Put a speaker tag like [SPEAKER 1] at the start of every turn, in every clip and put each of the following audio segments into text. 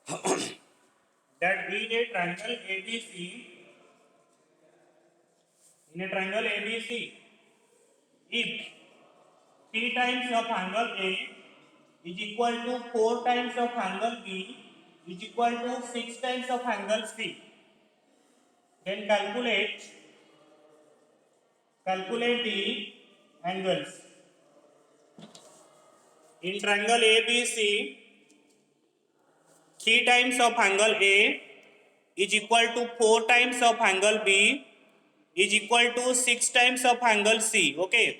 [SPEAKER 1] that in a triangle ABC, if 3 times of angle A is equal to 4 times of angle B is equal to 6 times of angle C, then calculate the angles. In triangle ABC, 3 times of angle A is equal to 4 times of angle B is equal to 6 times of angle C. Okay.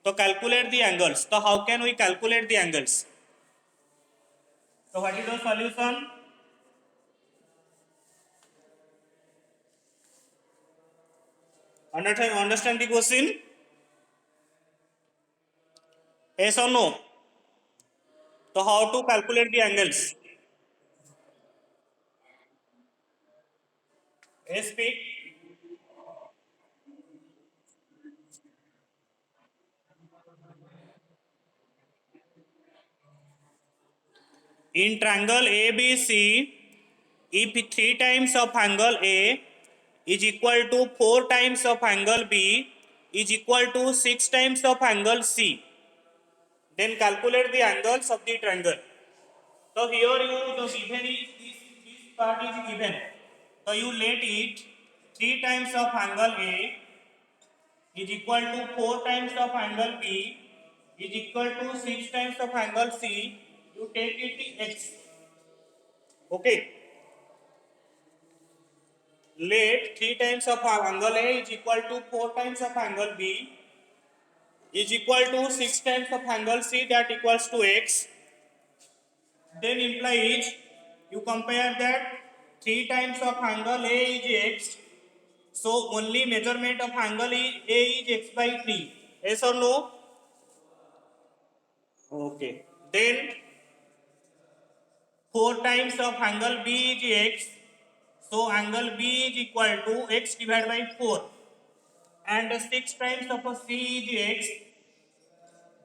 [SPEAKER 1] So calculate the angles. So how can we calculate the angles? So what is the solution? Understand the question? Yes or no? So how to calculate the angles? Yes, speak. In triangle ABC, if 3 times of angle A is equal to 4 times of angle B is equal to 6 times of angle C, then calculate the angles of the triangle. So here the given is this part is given. So you let it 3 times of angle A is equal to 4 times of angle B is equal to 6 times of angle C. You take it x. Okay. Let 3 times of angle A is equal to 4 times of angle B is equal to 6 times of angle C, that equals to x. Then implies you compare that 3 times of angle A is x. So only measurement of angle A is x by 3. Yes or no? Okay. Then 4 times of angle B is x. So angle B is equal to x divided by 4. And 6 times of C is x.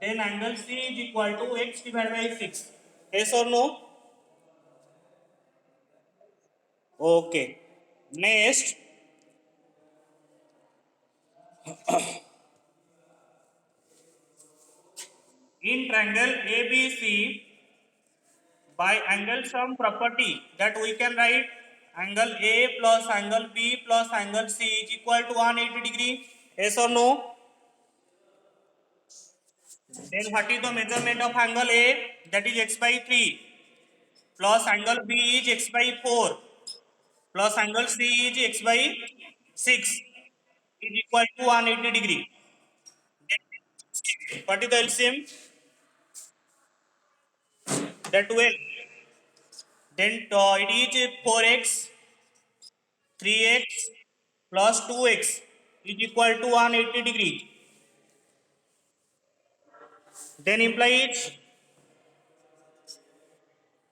[SPEAKER 1] Then angle C is equal to x divided by 6. Yes or no? Okay. Next, in triangle ABC, by angle sum property that we can write angle A plus angle B plus angle C is equal to 180 degree. Yes or no? Then what is the measurement of angle A? That is x by 3 plus angle B is x by 4 plus angle C is x by 6 is equal to 180 degree. What is the LCM? The 12. Then it is 4x, 3x plus 2x is equal to 180 degree. Then implies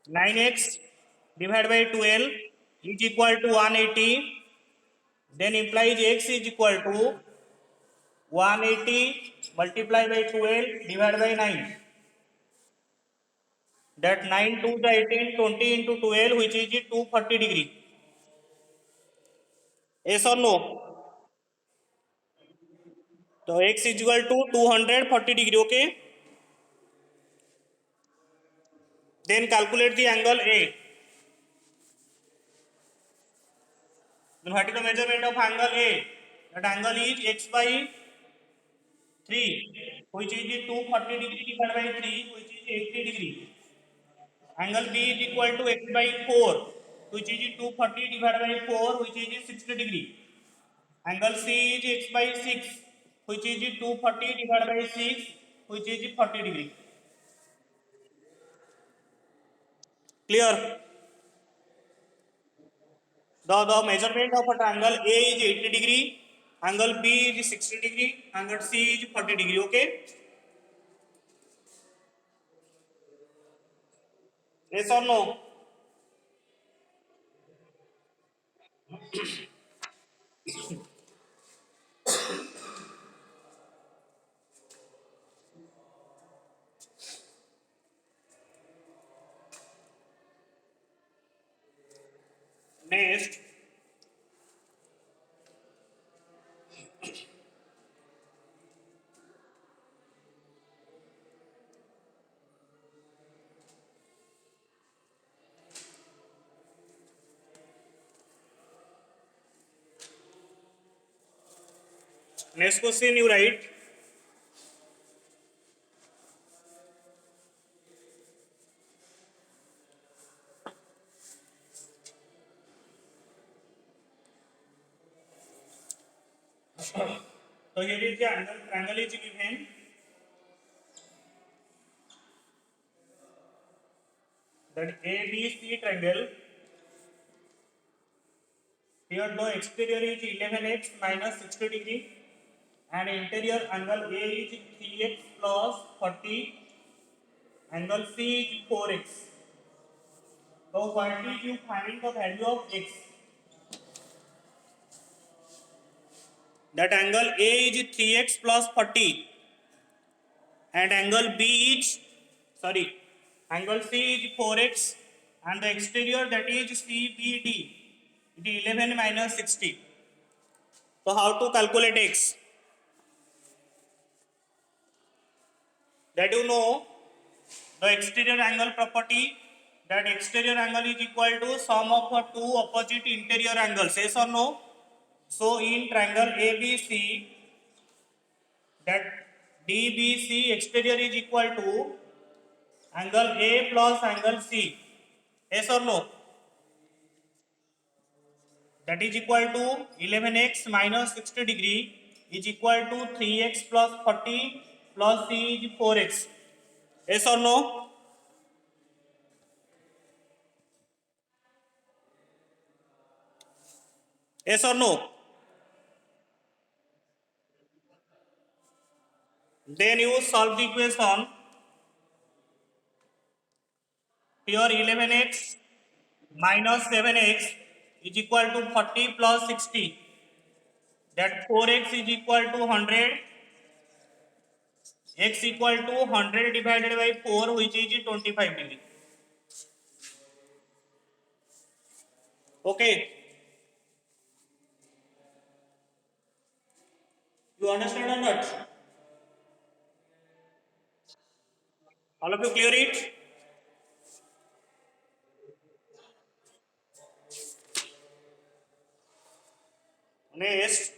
[SPEAKER 1] 9x divided by 12 is equal to 180. Then implies x is equal to 180 multiplied by 12 divided by 9. That 9 to the 18, 20 into 12, which is 240 degree. Yes or no? So x is equal to 240 degree. Okay. Then calculate the angle A. Then what is the measurement of angle A? That angle is x by 3, which is 240 degree divided by 3, which is 80 degree. Angle B is equal to x by 4, which is 240 divided by 4, which is 60 degree. Angle C is x by 6, which is 240 divided by 6, which is 40 degree. Clear? The measurement of a triangle A is 80 degree, angle B is 60 degree, angle C is 40 degree. Okay? Yes or no? Next question you write. So here is the angle, triangle is given. That ABC triangle. Here the exterior is 11x minus 60 degree and interior angle A is 3x plus 40. Angle C is 4x. So what is you find the value of x? That angle A is 3x plus 40 and angle B is angle C is 4x and the exterior that is CBD it is 11 minus 60. So how to calculate x? That you know the exterior angle property, that exterior angle is equal to sum of the two opposite interior angles, yes or no? So in triangle ABC, that DBC exterior is equal to angle A plus angle C, yes or no? That is equal to 11x minus 60 degree is equal to 3x plus 40 plus C is 4x, yes or no? Yes or no? Then you solve the equation. Here 11x minus 7x is equal to 40 plus 60. That 4x is equal to 100. X equal to 100 divided by 4 which is 25 degree. Okay. You understand or not? All of you clear it? Next.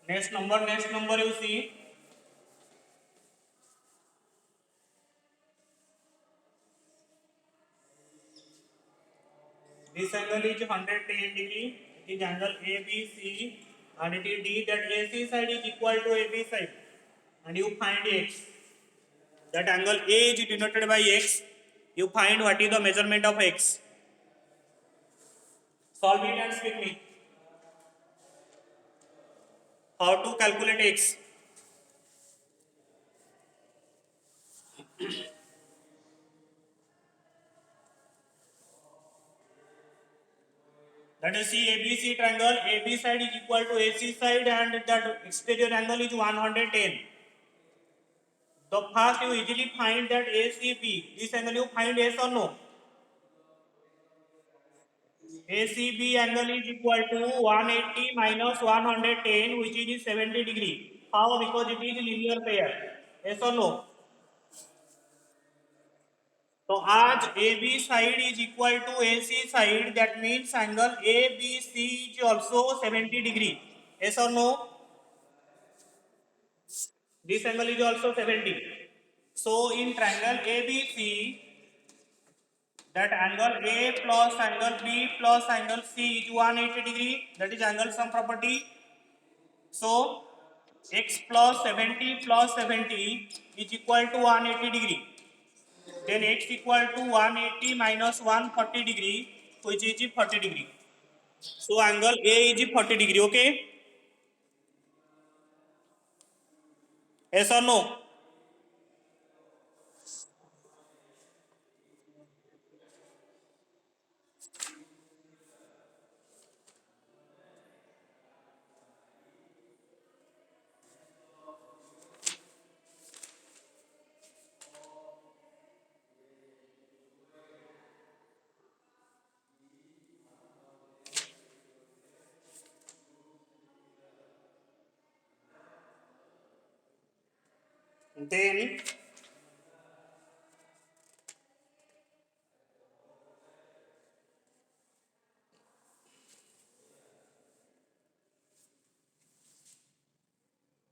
[SPEAKER 1] Next number you see. This angle is 110 degree. It is angle ABC and it is D that AC side is equal to AB side. And you find X. That angle A is denoted by X. You find what is the measurement of X. Solve it and speak me. How to calculate X? Let us see ABC triangle. AB side is equal to AC side and that exterior angle is 110. So first you easily find that ACB. This angle you find yes or no? ACB angle is equal to 180 minus 110 which is 70 degree. How? Because it is linear pair. Yes or no? So as AB side is equal to AC side, that means angle ABC is also 70 degree. Yes or no? This angle is also 70. So in triangle ABC, that angle A plus angle B plus angle C is 180 degree. That is angle sum property. So x plus 70 is equal to 180 degree. Then x equal to 180 minus 140 degree, which is 40 degree. So angle A is 40 degree. Okay? Yes or no? Then